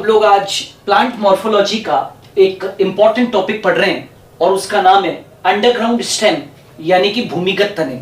लोग आज plant morphology का एक इंपॉर्टेंट टॉपिक पढ़ रहे हैं और उसका नाम है अंडरग्राउंड स्टेम यानी कि भूमिगत तने।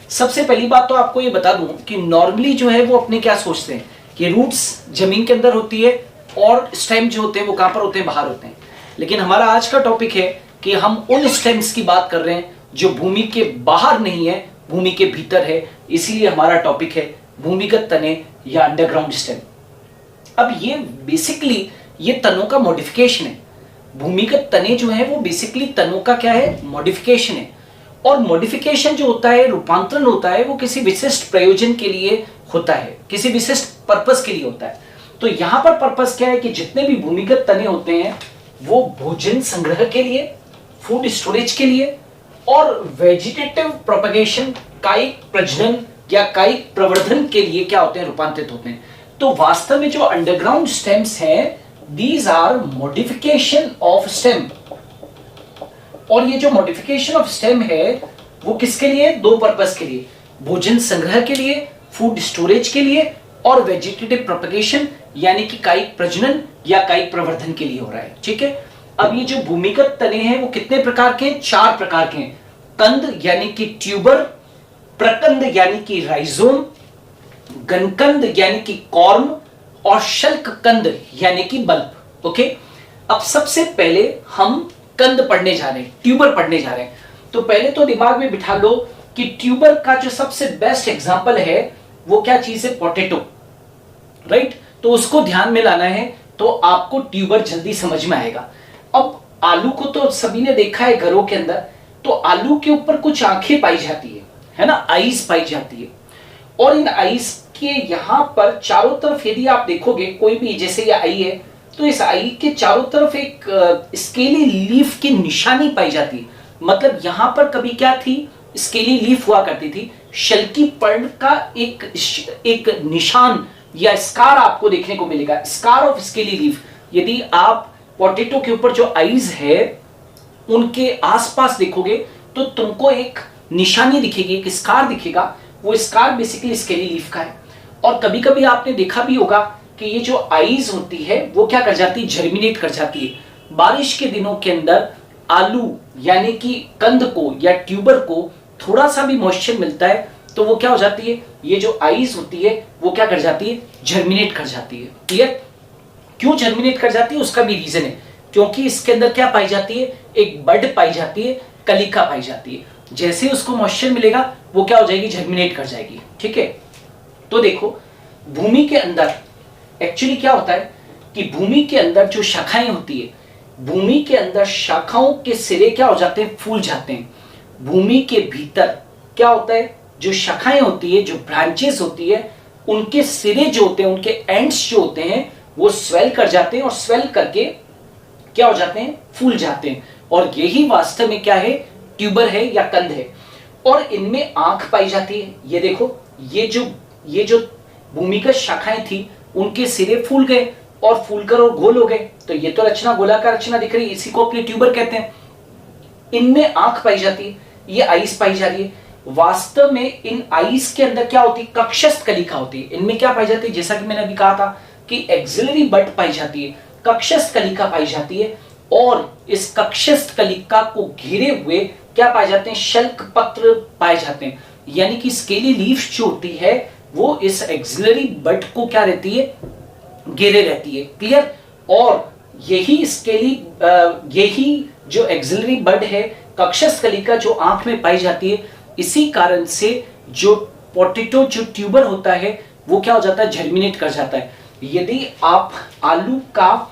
सबसे पहली बात तो आपको ये बता दूं कि नॉर्मली जो है वो अपने क्या सोचते हैं कि रूट्स जमीन के अंदर होती है और स्टेम जो होते हैं वो कहां पर होते हैं, बाहर होते हैं। लेकिन हमारा आज का टॉपिक है कि हम उन स्टेम्स की बात कर रहे हैं जो भूमि के बाहर नहीं है, भूमि के भीतर है। इसीलिए हमारा टॉपिक है भूमिगत तने या अंडरग्राउंड स्टेम। अब ये बेसिकली ये तनों का मॉडिफिकेशन है। भूमिगत तने जो है वो बेसिकली तनों का क्या है, मॉडिफिकेशन है। और मॉडिफिकेशन जो होता है, रूपांतरण होता है, वो किसी विशिष्ट प्रयोजन के लिए होता है, किसी विशिष्ट पर्पस के लिए होता है। तो यहां पर पर्पस क्या है कि जितने भी भूमिगत तने होते हैं वो भोजन संग्रह के लिए, फूड स्टोरेज के लिए और वेजिटेटिव प्रोपगेशन, कायिक प्रजनन या कायिक प्रवर्धन के लिए क्या होते हैं, रूपांतरित होते हैं। तो वास्तव में जो अंडरग्राउंड स्टेम्स हैं, these are modification of stem. और ये जो मॉडिफिकेशन ऑफ स्टेम है वो किसके लिए, दो पर्पस के लिए, भोजन संग्रह के लिए, फूड स्टोरेज के लिए और वेजिटेटिव प्रोपगेशन यानी कि कायिक प्रजनन या कायिक प्रवर्धन के लिए हो रहा है। ठीक है। अब ये जो भूमिगत तने हैं वो कितने प्रकार के हैं, चार प्रकार के हैं। कंद यानी कि ट्यूबर, प्रकंद यानी कि राइजोम, गनकंद यानी कि कॉर्म और शल्क कंद यानी कि बल्ब। ओके। अब सबसे पहले हम कंद पढ़ने जा रहे हैं, ट्यूबर पढ़ने जा रहे हैं। तो पहले तो दिमाग में बिठा लो कि ट्यूबर का जो सबसे बेस्ट एग्जांपल है वो क्या चीज है, पोटैटो, राइट। तो उसको ध्यान में लाना है तो आपको ट्यूबर जल्दी समझ में आएगा। अब आलू को तो सभी ने देखा है घरों के अंदर, तो आलू के ऊपर कुछ आंखें पाई जाती है ना, आईज पाई जाती है। और इन आईज के यहां पर चारों तरफ यदि आप देखोगे कोई भी, जैसे ये आई है तो इस आई के चारों तरफ एक स्केली लीफ की निशानी पाई जाती है। मतलब यहां पर कभी क्या थी, स्केली लीफ हुआ करती थी, शल्की पर्ण का एक निशान या स्कार आपको देखने को मिलेगा, स्कार ऑफ स्केली लीफ। यदि आप पोटैटो के ऊपर जो आईज है उनके आसपास देखोगे तो तुमको एक निशानी दिखेगी, एक स्कार दिखेगा। वो स्कार बेसिकली स्केली लीफ का है। और कभी कभी आपने देखा भी होगा कि ये जो आईज होती है वो क्या कर जाती है, जर्मिनेट कर जाती है। बारिश के दिनों के अंदर आलू यानी कि कंद को या ट्यूबर को थोड़ा सा भी मॉइस्चर मिलता है तो वो क्या हो जाती है, ये जो आईज होती है वो क्या कर जाती है, जर्मिनेट कर जाती है। क्लियर। क्यों जर्मिनेट कर जाती है उसका भी रीजन है, क्योंकि इसके अंदर क्या पाई जाती है, एक बड पाई जाती है, कलिका पाई जाती है। जैसे उसको मॉइस्चर मिलेगा वो क्या हो जाएगी, जर्मिनेट कर जाएगी। ठीक है। तो देखो भूमि के अंदर एक्चुअली क्या होता है कि भूमि के अंदर जो शाखाएं होती है, भूमि के अंदर शाखाओं के सिरे क्या हो जाते हैं, फूल जाते हैं। भूमि के भीतर क्या होता है, जो शाखाएं होती है, जो ब्रांचेस होती है, उनके सिरे जो होते हैं, उनके एंड्स जो होते हैं वो स्वेल कर जाते हैं और स्वेल करके क्या हो जाते हैं, फूल जाते हैं। और यही वास्तव में क्या है, ट्यूबर है या कंद है। और इनमें आंख पाई जाती है। ये देखो ये जो भूमिगत शाखाएं थी उनके सिरे फूल गए और फूलकर और गोल हो गए। तो ये तो रचना, गोलाकार रचना दिख रही है, इसी को अपने ट्यूबर कहते हैं। इनमें आंख पाई जाती है, ये आइस पाई जा रही है। वास्तव में इन आइस के अंदर क्या होती है, कक्षस्थ कलिका होती है। इनमें क्या पाई जाती है, जैसा कि मैंने अभी कहा था कि एक्सिलरी बड पाई जाती है, कक्षस्थ कलिका पाई जाती है। और इस कक्षस्थ कलिका को घेरे हुए क्या पाए जाते हैं, शल्क पत्र पाए जाते हैं। यानी कि स्केली लीफ जो होती है वो इस एक्सिलरी बड को क्या रहती है, घेरे रहती है। क्लियर। और यही जो एक्सिलरी बड है, कक्षस्थ कलिका जो आंख में पाई जाती है, इसी कारण से जो पोटैटो जो ट्यूबर होता है वो क्या हो जाता है, जर्मिनेट कर जाता है। यदि आप आलू का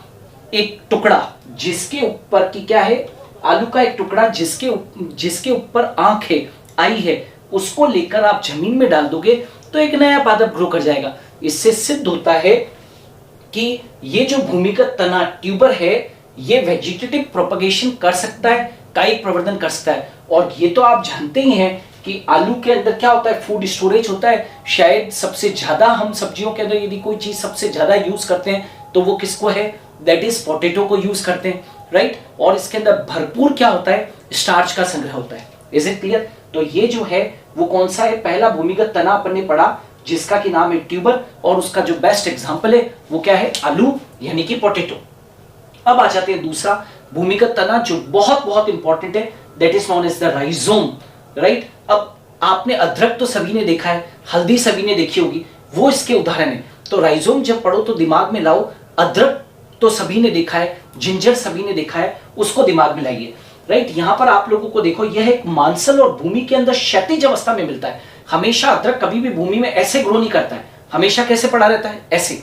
एक टुकड़ा जिसके ऊपर की क्या है, आलू का एक टुकड़ा जिसके ऊपर आंख है, आई है, उसको लेकर आप जमीन में डाल दोगे तो एक नया पादप ग्रो कर जाएगा। इससे सिद्ध होता है कि ये जो भूमिगत तना ट्यूबर है ये वेजिटेटिव प्रोपगेशन कर सकता है, कायिक प्रवर्धन कर सकता है। और ये तो आप जानते ही हैं कि आलू के अंदर क्या होता है, फूड स्टोरेज होता है। शायद सबसे ज्यादा हम सब्जियों के अंदर यदि कोई चीज सबसे ज्यादा यूज करते हैं तो वो किसको है, दैट इज पोटैटो को यूज करते हैं, राइट। और इसके अंदर भरपूर क्या होता है, स्टार्च का संग्रह होता है। Is it clear. तो ये जो है वो कौन सा है, पहला भूमिगत तना अपन ने पढ़ा जिसका कि नाम है ट्यूबर, और उसका जो बेस्ट एग्जांपल है वो क्या है, आलू यानी कि पोटैटो। अब आ जाते हैं दूसरा भूमिगत तना जो बहुत बहुत इंपॉर्टेंट है, that is known as the rhizome, right. अब आपने अदरक तो सभी ने देखा है, हल्दी सभी ने देखी होगी, वो इसके उदाहरण है। तो राइजोम जब पढ़ो तो दिमाग में लाओ, अदरक तो सभी ने देखा है, जिंजर सभी ने देखा है, उसको दिमाग में लाइए, राइट। यहां पर आप लोगों को देखो, यह एक मांसल और भूमि के अंदर क्षैतिज अवस्था में मिलता है। हमेशा अदरक कभी भी भूमि में ऐसे ग्रो नहीं करता है, हमेशा कैसे पड़ा रहता है, ऐसे,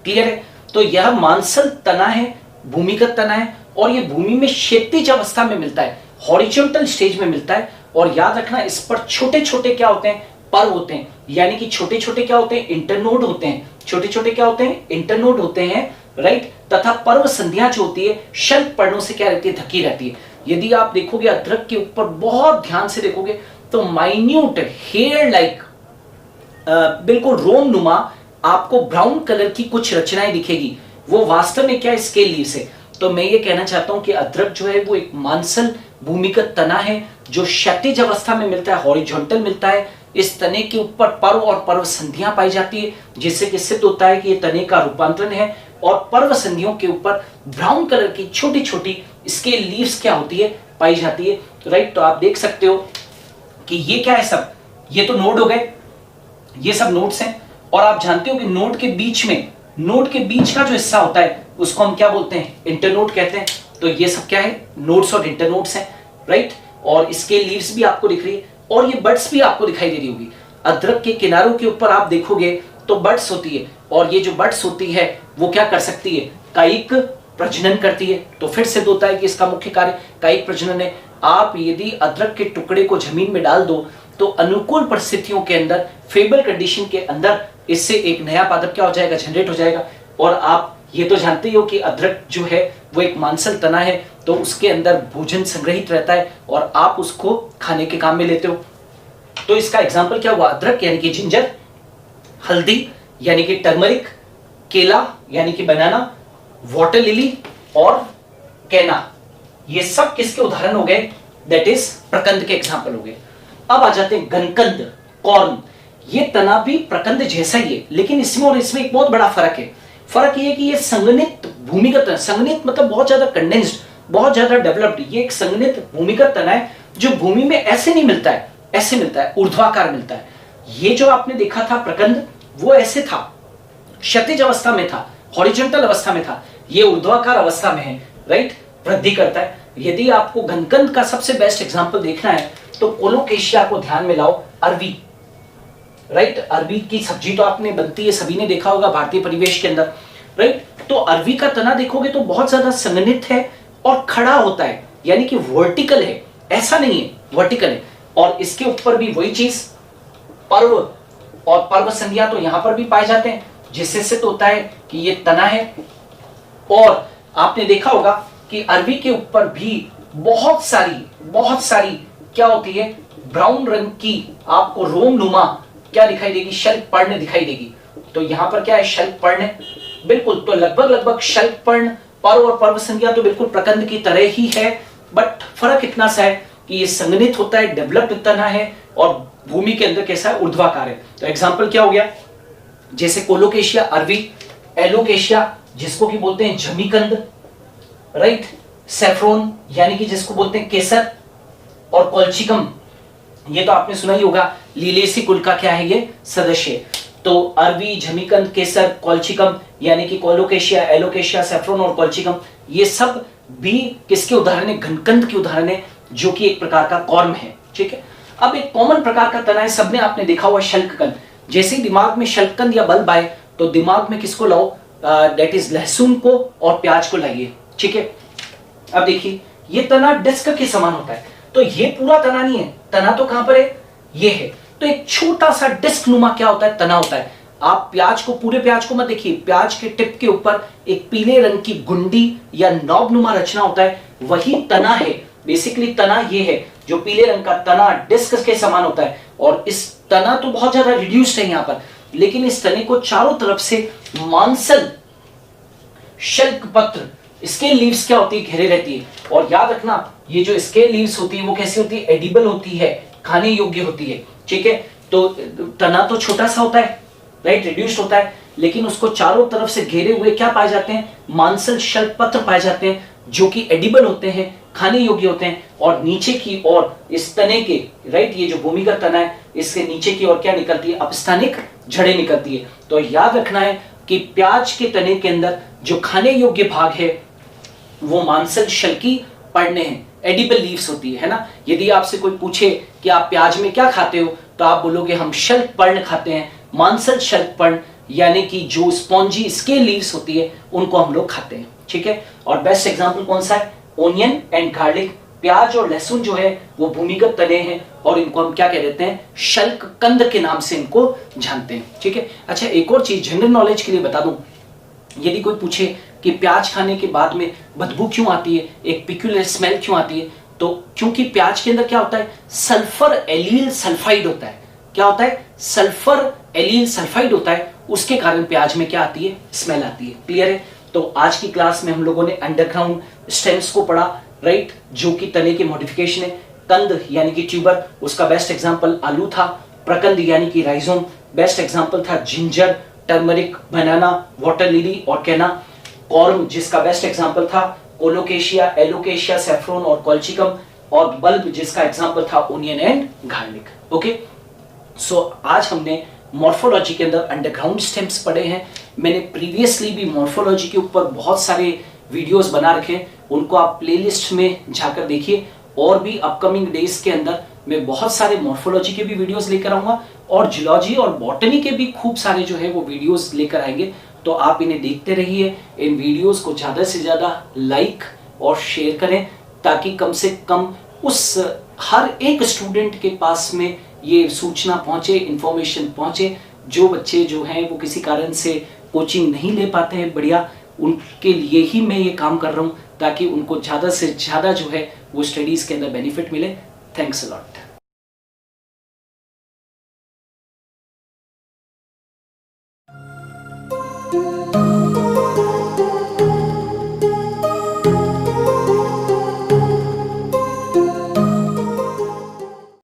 क्लियर है। तो यह मांसल तना है, भूमिगत तना है, और यह भूमि में क्षैतिज अवस्था में मिलता है, हॉरिजॉन्टल स्टेज में मिलता है। और याद रखना, इस पर छोटे छोटे क्या होते हैं, पर होते हैं, यानी कि छोटे छोटे क्या होते हैं, इंटरनोड होते हैं, छोटे छोटे क्या होते हैं, इंटरनोड होते हैं, राइट। तथा पर्व संधियां जो होती है शल्क पर्णों से क्या रहती है, ढकी रहती है। यदि आप देखोगे अदरक के ऊपर बहुत ध्यान से देखोगे तो माइन्यूट हेयर लाइक बिल्कुल रोम नुमा आपको ब्राउन कलर की कुछ रचनाएं दिखेगी, वो वास्तव में क्या स्केल लीव्स है। तो मैं ये कहना चाहता हूं कि अदरक जो है वो एक मांसल भूमिगत तना है जो क्षैतिज अवस्था में मिलता है, हॉरिजॉन्टल मिलता है। इस तने के ऊपर पर्व और पर्व संधियां पाई जाती है, जिससे कि सिद्ध होता है कि ये तने का रूपांतरण है। और पर्व संधियों के ऊपर ब्राउन कलर की छोटी छोटी स्केल लीव्स क्या होती है, पाई जाती है, राइट। तो आप देख सकते हो कि ये क्या है, सब ये तो नोड हो गए, ये सब नोड्स हैं। और आप जानते हो कि नोड के बीच में, नोड के बीच का जो हिस्सा होता है उसको हम क्या बोलते हैं, इंटरनोड कहते हैं। तो ये सब क्या है, नोड्स और इंटरनोड्स हैं, राइट। और इसके लीव्स भी आपको दिख रही है, और ये बड्स भी आपको दिखाई दे रही होगी। अदरक के किनारों के ऊपर आप देखोगे तो बड्स होती है, और ये जो बड्स होती है वो क्या कर सकती है, कायिक प्रजनन करती है। तो फिर सिद्ध होता है कि इसका मुख्य कार्य कायिक प्रजनन है। आप यदि अदरक के टुकड़े को जमीन में डाल दो तो अनुकूल परिस्थितियों के अंदर, फेवरेबल कंडीशन के अंदर, इससे एक नया पादप क्या हो जाएगा, जनरेट हो जाएगा। और आप ये तो जानते ही हो कि अदरक जो है वो एक मांसल तना है, तो उसके अंदर भोजन संग्रहित रहता है और आप उसको खाने के काम में लेते हो। तो इसका एग्जाम्पल क्या हुआ, अदरक यानी कि जिंजर, हल्दी यानी कि टर्मरिक, केला यानी कि बनाना, वाटर लिली और कैना, ये सब किसके उदाहरण हो गए, दैट इज प्रकंद के एग्जाम्पल हो गए। अब आ जाते हैं घनकंद, कॉर्न। ये तना भी प्रकंद जैसा ही है, लेकिन इसमें और इसमें एक बहुत बड़ा फर्क है। फर्क ये है कि ये संघनित भूमिगत तना, संघनित मतलब बहुत ज्यादा कंडेंस्ड, बहुत ज्यादा डेवलप्ड। ये एक संघनित भूमिगत तना है जो भूमि में ऐसे नहीं मिलता है, ऐसे मिलता है, ऊर्ध्वाकार मिलता है। ये जो आपने देखा था प्रकंद, वो ऐसे था, क्षैतिज अवस्था में था, हॉरिजॉन्टल अवस्था में था। ये ऊर्ध्वाकार अवस्था में है, राइट, वृद्धि करता है। यदि आपको घनकंद का सबसे बेस्ट एग्जांपल देखना है तो कोलोकेशिया को ध्यान में लाओ, अरबी, राइट। अरबी की सब्जी तो आपने बनती है, सभी ने देखा होगा भारतीय परिवेश के अंदर, राइट। तो अरबी का तना देखोगे तो बहुत ज्यादा संघनित है और खड़ा होता है, यानी कि वर्टिकल है, ऐसा नहीं है, वर्टिकल है। और इसके ऊपर भी वही चीज, पर्व और पर्व संधियां तो यहां पर भी पाए जाते हैं, जिससे सिद्ध होता है कि ये तना है। और आपने देखा होगा कि अरबी के ऊपर भी बहुत सारी क्या होती है, ब्राउन रंग की आपको रोम नुमा क्या दिखाई देगी, शल्क पर्ण दिखाई देगी। तो यहां पर क्या है, शल्क पर्ण है, बिल्कुल। तो लगभग शल्क पर्ण, पर्व और पर्व संधियां तो बिल्कुल प्रकंद की तरह ही है, बट फर्क इतना सा है कि ये संघनित होता है, डेवलप्ड तना है, और भूमि के अंदर कैसा है, ऊर्ध्वाकार है। तो एग्जाम्पल क्या हो गया, जैसे कोलोकेशिया अरबी, एलोकेशिया जिसको की बोलते हैं जमीकंद, राइट, सैफ्रोन यानी कि जिसको बोलते हैं केसर, और कोल्चिकम, ये तो आपने सुना ही होगा, लीलेसी कुल का क्या है ये सदस्य। तो अरबी, जमीकंद, केसर, कोल्चिकम यानी कि कोलोकेशिया, एलोकेशिया, सैफ्रोन और कोल्चिकम, ये सब भी किसके उदाहरण है, घनकंद के उदाहरण है, जो कि एक प्रकार का कॉर्म है, ठीक है। अब एक कॉमन प्रकार का तना है, सबने आपने देखा हुआ शल्ककंद। जैसे ही दिमाग में शल्ककंद या बल्ब आए तो दिमाग में किसको लाओ, दैट इज लहसुन को और प्याज को लाइए, ठीक है। अब देखिए ये तना डिस्क के समान होता है, तो ये पूरा तना नहीं है, तना तो कहां पर है, ये है। तो एक छोटा सा डिस्क नुमा क्या होता है, तना होता है। आप प्याज को, पूरे प्याज को मत देखिए, प्याज के टिप के ऊपर एक पीले रंग की गुंडी या नॉब नुमा रचना होता है, वही तना है। बेसिकली तना ये है, जो पीले रंग का तना डिस्क के समान होता है। और इस तना तो बहुत ज्यादा रिड्यूस्ड है यहां पर, लेकिन इस तने को चारों तरफ से मांसल शल्क पत्र, स्केल लीव्स क्या होती है, घेरे रहती है। और याद रखना, ये जो स्केल लीव्स होती है वो कैसी होती है, एडिबल होती है, खाने योग्य होती है, ठीक है। तो तना तो छोटा सा होता है, राइट, रिड्यूस्ड होता है, लेकिन उसको चारों तरफ से घेरे हुए क्या पाए जाते हैं, मांसल शल्क पत्र पाए जाते हैं, जो कि एडिबल होते हैं, खाने योग्य होते हैं। और नीचे की ओर इस तने के, राइट, ये जो भूमिगत तना है, इसके नीचे की ओर क्या निकलती है, अपस्थानिक जड़ें निकलती है। तो याद रखना है कि प्याज के तने के अंदर जो खाने योग्य भाग है वो मांसल शल्की पर्णे हैं, एडिबल लीव्स होती है ना। यदि आपसे कोई पूछे कि आप प्याज में क्या खाते हो, तो आप बोलोगे हम शल्क पर्ण खाते हैं, मांसल शल्क पर्ण, यानी कि जो स्पॉन्जी स्केल लीव्स होती है उनको हम लोग खाते हैं, ठीक है। और बेस्ट एग्जांपल कौन सा है, ओनियन एंड गार्लिक। प्याज और लहसुन जो है वो भूमिगत तने हैं और इनको हम क्या कह देते हैं, शल्क कंद के नाम से इनको जानते हैं, ठीक है। अच्छा, एक और चीज जनरल नॉलेज के लिए बता दूं, यदि कोई पूछे कि प्याज खाने के बाद में बदबू क्यों आती है, एक पिक्यूलर स्मेल क्यों आती है, तो क्योंकि प्याज के अंदर क्या होता है, सल्फर एलील सल्फाइड होता है। क्या होता है, सल्फर एलील सल्फाइड होता है, उसके कारण प्याज में क्या आती है, स्मेल आती है। क्लियर है। तो आज की क्लास में हम लोगों ने अंडरग्राउंड स्टेम्स को पढ़ा, राइट, जो कि तने की मॉडिफिकेशन है। कंद यानी कि ट्यूबर, उसका बेस्ट एग्जांपल आलू था। प्रकंद यानी कि राइजोम, बेस्ट एग्जांपल था जिंजर, टर्मरिक, बनाना, वाटर लिली और कैना। कॉर्म, जिसका बेस्ट एग्जांपल था कोलोकेशिया, एलोकेशिया, सेफ्रोन और कॉल्चिकम। और बल्ब, जिसका एग्जांपल था ओनियन एंड गार्लिक। ओके, सो आज हमने मॉर्फोलॉजी के अंदर अंडरग्राउंड स्टेम्स पढ़े हैं। मैंने प्रीवियसली भी मॉर्फोलॉजी के ऊपर बहुत सारे वीडियोस बना रखे हैं, उनको आप प्लेलिस्ट में जाकर देखिए। और भी अपकमिंग डेज के अंदर मैं बहुत सारे मॉर्फोलॉजी के भी वीडियोस लेकर आऊंगा और जियोलॉजी और बॉटनी के भी खूब सारे जो है वो वीडियोस लेकर आएंगे। तो आप इन्हें देखते रहिए, इन वीडियोस को ज़्यादा से ज़्यादा लाइक और शेयर करें, ताकि कम से कम उस हर एक स्टूडेंट के पास में ये सूचना पहुंचे, इंफॉर्मेशन पहुंचे। जो बच्चे जो हैं वो किसी कारण से कोचिंग नहीं ले पाते हैं बढ़िया, उनके लिए ही मैं ये काम कर रहा हूँ, ताकि उनको ज़्यादा से ज़्यादा जो है वो स्टडीज़ के अंदर बेनिफिट मिले। Thanks a lot.